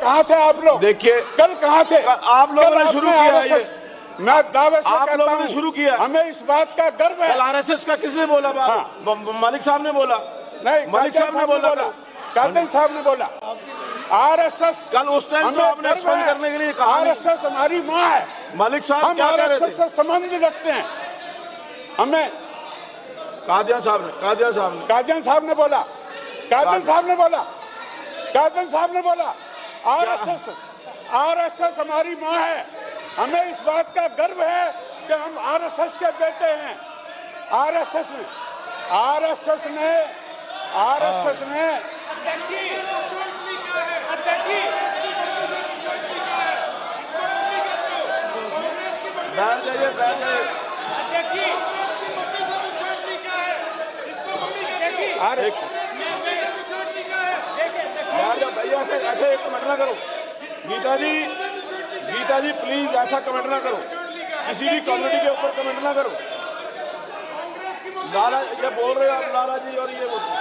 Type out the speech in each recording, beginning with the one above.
कहाँ थे आप लोग? देखिए कल कहाँ थे? आप लोगों ने शुरू किया है ये, मैं दावे से आप कहता लोगों ने हूं, शुरू किया। हमें इस बात का गर्व है। कल आरएसएस का किसने बोला? मलिक साहब ने बोला। नहीं, मलिक साहब ने बोला, कातिल साहब ने बोला। आरएसएस कल उस टाइम तो आपने एक्सपेंड करने के लिए कहा। आरएसएस हमारी माँ है। मलिक साहब क्या कह रहे थे? आरएसएस से संबंध रखते हैं। हमें कादियान साहब ने कादियान साहब ने बोला, कातिल साहब ने बोला आरएसएस हमारी माँ है। हमें इस बात का गर्व है कि हम आरएसएस के बेटे हैं। आरएसएस ने बैठ जाइए। ऐसे एक कमेंट ना करो। गीता जी प्लीज ऐसा कमेंट ना करो, किसी भी कम्युनिटी के ऊपर कमेंट ना करो। लाला ये बोल रहे हो आप, लाला जी, और ये बोल रहे हो,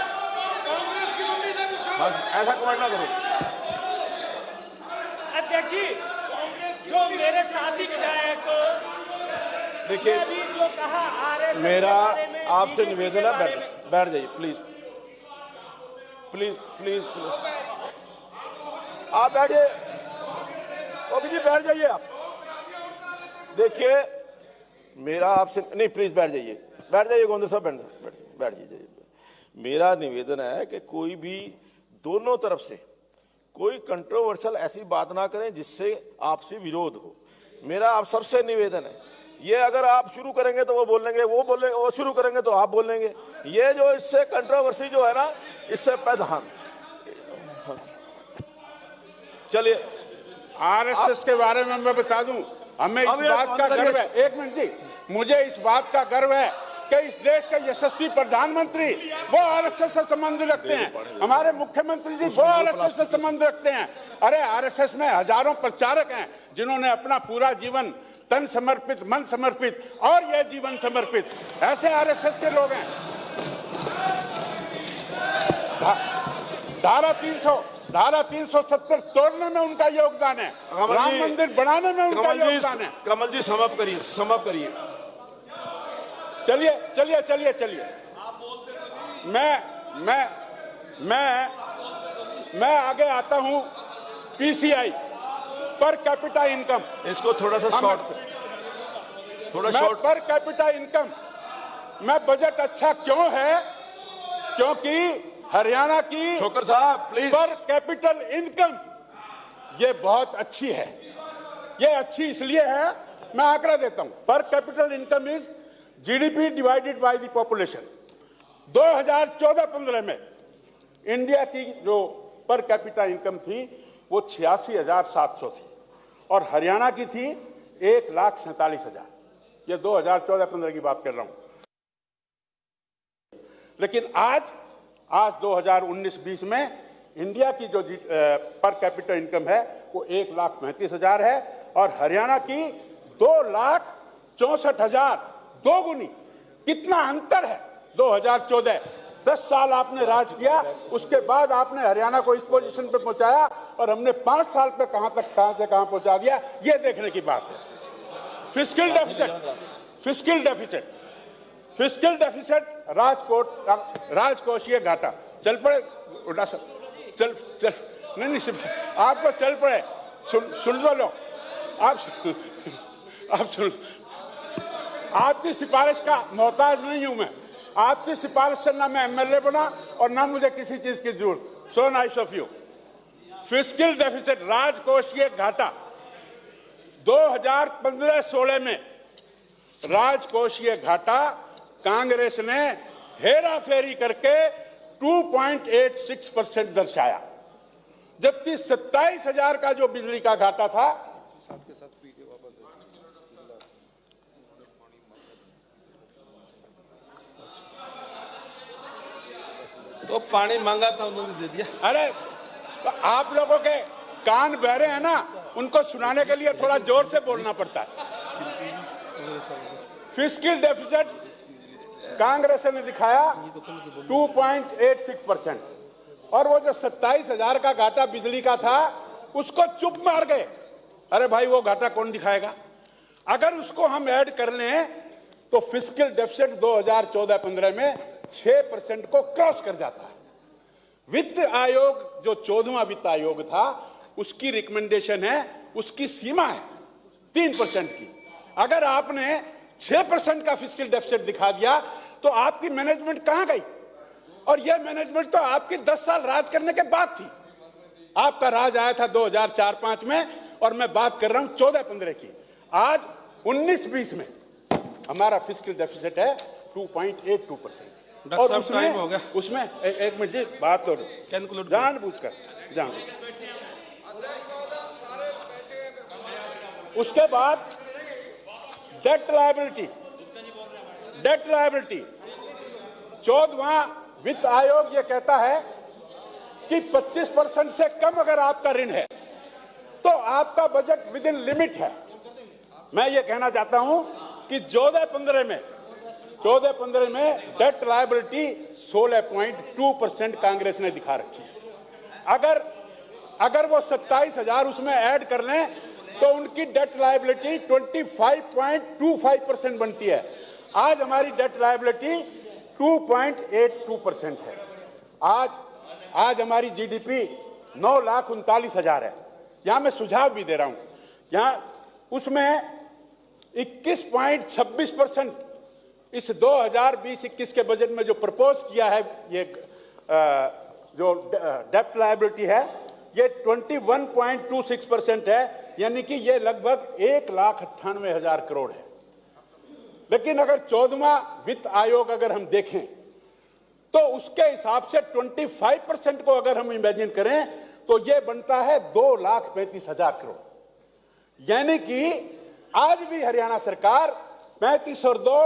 ऐसा कमेंट ना करो। अध्यक्ष जी, जो मेरे साथी विधायक देखिए, जो कहा आरएसएस, मेरा आपसे निवेदन है, बैठ जाइए प्लीज। आप बैठिए, ओके जी, बैठ जाइए आप। देखिए, मेरा आपसे नहीं, प्लीज बैठ जाइए गोंदे साहब, बैठ जाइए। मेरा निवेदन है कि कोई भी दोनों तरफ से कोई कंट्रोवर्शियल ऐसी बात ना करें जिससे आपसी विरोध हो। मेरा आप सबसे निवेदन है, ये अगर आप शुरू करेंगे तो वो बोलेंगे, वो शुरू करेंगे तो आप बोलेंगे। ये जो इससे कंट्रोवर्सी जो है ना, इससे पैदा। चलिए, आरएसएस के बारे में मैं बता दूं, हमें इस बात का गर्व है। एक मिनट जी, मुझे इस बात का गर्व है कि इस देश के यशस्वी प्रधानमंत्री वो आरएसएस से संबंध रखते हैं। हमारे मुख्यमंत्री जी वो आरएसएस से संबंध रखते हैं। अरे आरएसएस में हजारों प्रचारक हैं जिन्होंने अपना पूरा जीवन तन समर्पित, मन समर्पित और यह जीवन समर्पित, ऐसे आरएसएस के लोग हैं। धारा 370 तोड़ने में उनका योगदान है, राम मंदिर बनाने में उनका योगदान है। कमल जी समाप्त करिए। चलिए। मैं आगे आता हूं। पीसीआई पर कैपिटा इनकम, इसको थोड़ा सा शॉर्ट पर कैपिटा इनकम में बजट अच्छा क्यों है? क्योंकि हरियाणा की शोकर साहब प्लीज, पर कैपिटल इनकम ये बहुत अच्छी है। ये अच्छी इसलिए है, मैं आंकड़ा देता हूं। पर capital income is GDP divided by the population. 2014-15 में इंडिया की जो पर कैपिटा इनकम थी वो 86,700 थी और हरियाणा की थी 1,47,000। ये 2014-15 की बात कर रहा हूं। लेकिन आज 2019-20 में इंडिया की जो पर कैपिटा इनकम है वो 1,35,000 है और हरियाणा की 2,64,000, 2 गुनी। कितना अंतर है? 2014, 10 साल आपने राज किया, उसके बाद आपने हरियाणा को इस पोजीशन पे पहुंचाया और हमने 5 साल पे कहां से कहां पहुंचा दिया, ये देखने की बात है। फिस्कल डेफिसिट राजकोषीय घाटा। चल पड़े उल्टा सब, चल नहीं आपको चल पड़े, सुन दो लोग, आप सुन। आपकी सिफारिश का मोहताज नहीं हूं मैं। आपकी सिफारिश से ना मैं एमएलए बना और ना मुझे किसी चीज की जरूरत। So nice of you. Fiscal deficit, राजकोषीय घाटा 2015-16 में राजकोषीय घाटा कांग्रेस ने हेरा फेरी करके 2.86% दर्शाया, जबकि 27,000 का जो बिजली का घाटा था, तो पानी मांगा था उन्होंने दे दिया। अरे तो आप लोगों के कान बहरे हैं ना, उनको सुनाने के लिए थोड़ा जोर से बोलना पड़ता है। फिस्कल डेफिसिट कांग्रेस ने दिखाया 2.86% और वो जो 27,000 का घाटा बिजली का था उसको चुप मार गए। अरे भाई वो घाटा कौन दिखाएगा? अगर उसको हम ऐड कर लें तो फिस्कल डेफिसिट 2014-15 में 6% को क्रॉस कर जाता है। वित्त आयोग जो 14वां वित्त आयोग था, उसकी रिकमेंडेशन है, उसकी सीमा है 3% की। अगर आपने 6% का फिस्कल डेफिसिट दिखा दिया तो आपकी मैनेजमेंट कहां गई? और यह मैनेजमेंट तो आपकी 10 साल राज करने के बाद थी। आपका राज आया था 2004-5 में, और मैं बात कर रहा हूं 14-15 की। आज 19-20 में हमारा फिस्कल डेफिसिट है 2.82%। डॉक्टर साहब टाइम हो गया। उसमें एक मिनट जी, बात तो जानबूझकर उसके बाद डेट लायबिलिटी 14वां वित्त आयोग ये कहता है कि 25% से कम अगर आपका ऋण है तो आपका बजट विद इन लिमिट है। मैं ये कहना चाहता हूं कि 14-15 में डेट लायबिलिटी 16.2% कांग्रेस ने दिखा रखी है। अगर वो 27,000 उसमें ऐड कर लें तो उनकी डेट लायबिलिटी 25.25% बनती है। आज हमारी डेट लायबिलिटी 2.82% है। आज हमारी जीडीपी 9,39,000 है। यहां मैं सुझाव भी दे रहा हूं, यहां उसमें 21.26% इस 2020-21 के बजट में जो प्रपोज किया है, ये जो डेट लायबिलिटी है, ये 21.26% है, यानी कि ये लगभग 1,98,000 करोड़ है। लेकिन अगर 14वां वित्त आयोग अगर हम देखें तो उसके हिसाब से 25% को अगर हम इमेजिन करें तो ये बनता है 2,35,000 करोड़। यानी कि आज भी हरियाणा सरकार 35 और 2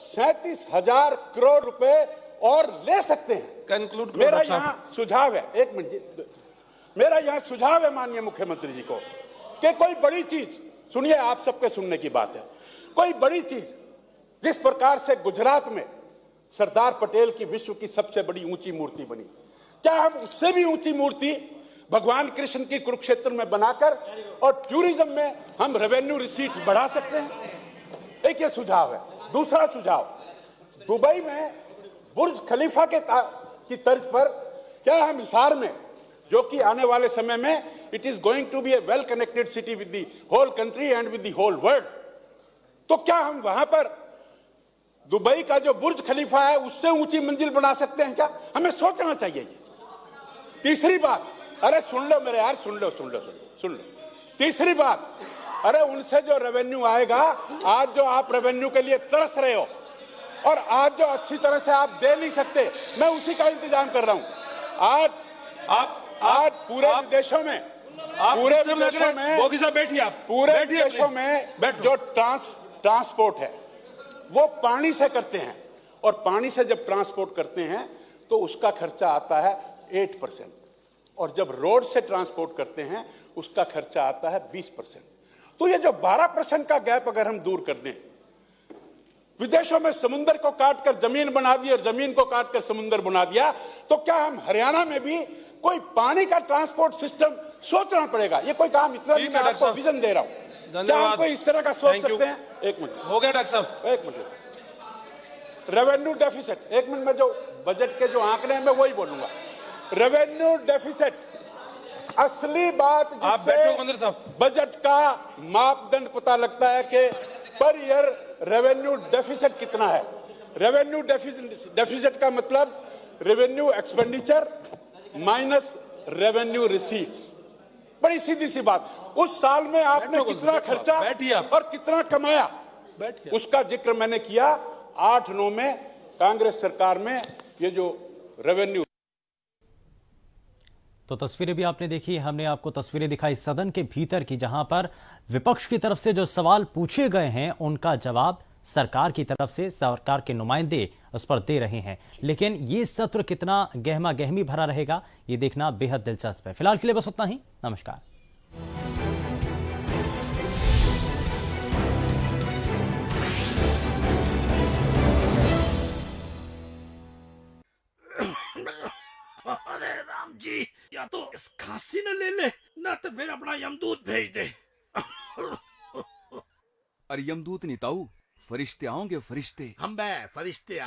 37,000 करोड़ रुपए और ले सकते हैं। कंक्लूड। मेरा यहां सुझाव है, एक मिनट, मेरा यहां सुझाव है माननीय मुख्यमंत्री जी को कि कोई बड़ी चीज सुनिए, आप सबके सुनने की बात है, कोई बड़ी चीज जिस प्रकार से गुजरात में सरदार पटेल की विश्व की सबसे बड़ी ऊंची मूर्ति बनी, क्या हम उससे भी ऊंची मूर्ति भगवान कृष्ण की कुरुक्षेत्र में बनाकर और टूरिज्म में हम रेवेन्यू रिसीट्स बढ़ा सकते हैं? एक ये सुझाव है। दूसरा सुझाव, दुबई में बुर्ज खलीफा की तर्ज पर क्या हम हिसार में, जो कि आने वाले समय में it is going to be a well connected city with the whole country and with the whole world, तो क्या हम वहां पर दुबई का जो बुर्ज खलीफा है उससे ऊंची मंजिल बना सकते हैं क्या? हमें सोचना चाहिए ये। तीसरी बात, अरे सुन लो मेरे यार, सुन लो। तीसरी बात, अरे उनसे जो रेवेन्यू आएगा, आज जो आप रेवेन्यू के लिए तरस रहे हो और आज जो अच्छी तरह से आप दे नहीं सकते, मैं उसी का इंतजाम कर रहा हूं। आज पूरे विदेशों में जो ट्रांसपोर्ट है वो पानी से करते हैं, और पानी से जब ट्रांसपोर्ट करते हैं तो उसका खर्चा आता है 8%, और जब रोड से ट्रांसपोर्ट करते हैं उसका खर्चा आता है 20%। तो ये जो 12% का गैप अगर हम दूर कर दें, विदेशों में समुद्र को काटकर जमीन बना दी और जमीन को काटकर समुद्र बना दिया, तो क्या हम हरियाणा में भी कोई पानी का ट्रांसपोर्ट सिस्टम सोचना पड़ेगा? ये कोई काम इतना भी, मैं आपको विजन दे रहा हूं, क्या हम कोई इस तरह का सोच सकते हैं? एक मिनट हो गया डॉक्टर साहब, एक मिनट। रेवेन्यू डेफिसिट, एक मिनट में जो बजट के जो आंकड़े हैं मैं वही बोलूंगा। रेवेन्यू डेफिसिट असली बात जिससे बजट का मापदंड पता लगता है कि पर ईयर रेवेन्यू डेफिसिट कितना है। रेवेन्यू डेफिसिट का मतलब revenue expenditure minus revenue receipts. बड़ी सीधी सी बात, उस साल में आपने कितना खर्चा और कितना कमाया उसका जिक्र मैंने किया। 8-9 में कांग्रेस सरकार में ये जो रेवेन्यू। तो तस्वीरें भी आपने देखी, हमने आपको तस्वीरें दिखाई सदन के भीतर की, जहां पर विपक्ष की तरफ से जो सवाल पूछे गए हैं उनका जवाब सरकार की तरफ से सरकार के नुमाइंदे उस पर दे रहे हैं। लेकिन ये सत्र कितना गहमा गहमी भरा रहेगा ये देखना बेहद दिलचस्प है। फिलहाल के लिए बस उतना ही। नमस्कार। अरे राम जी, या तो इस खांसी ने ले ले, ना तो फिर अपना यमदूत भेज दे। अरे यमदूत नहीं ताऊ, फरिश्ते आओगे फरिश्ते। हम बे फरिश्ते